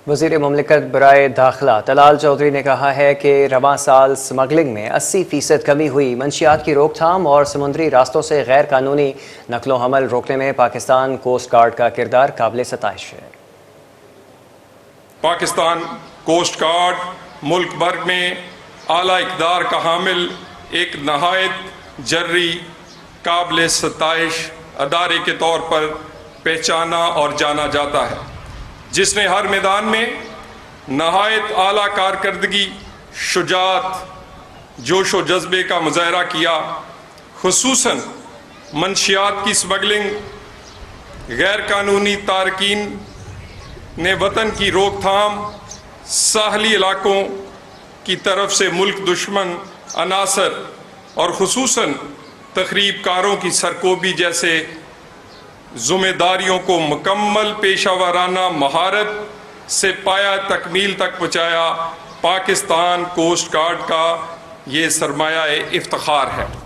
وزیر مملکت برائے داخلہ طلال چودھری نے کہا ہے کہ رواں سال سمگلنگ میں 80% کمی ہوئی۔ منشیات کی روک تھام اور سمندری راستوں سے غیر قانونی نقل و حمل روکنے میں پاکستان کوسٹ گارڈ کا کردار قابل ستائش ہے۔ پاکستان کوسٹ گارڈ ملک بھر میں اعلیٰ اقدار کا حامل ایک نہایت جرری قابل ستائش ادارے کے طور پر پہچانا اور جانا جاتا ہے، جس نے ہر میدان میں نہایت اعلیٰ کارکردگی، شجاعت، جوش و جذبے کا مظاہرہ کیا۔ خصوصاً منشیات کی سمگلنگ، غیر قانونی تارکین نے وطن کی روک تھام، ساحلی علاقوں کی طرف سے ملک دشمن عناصر اور خصوصاً تخریب کاروں کی سرکوبی جیسے ذمہ داریوں کو مکمل پیشہ ورانہ مہارت سے پایہ تکمیل تک پہنچایا۔ پاکستان کوسٹ گارڈ کا یہ سرمایہ افتخار ہے۔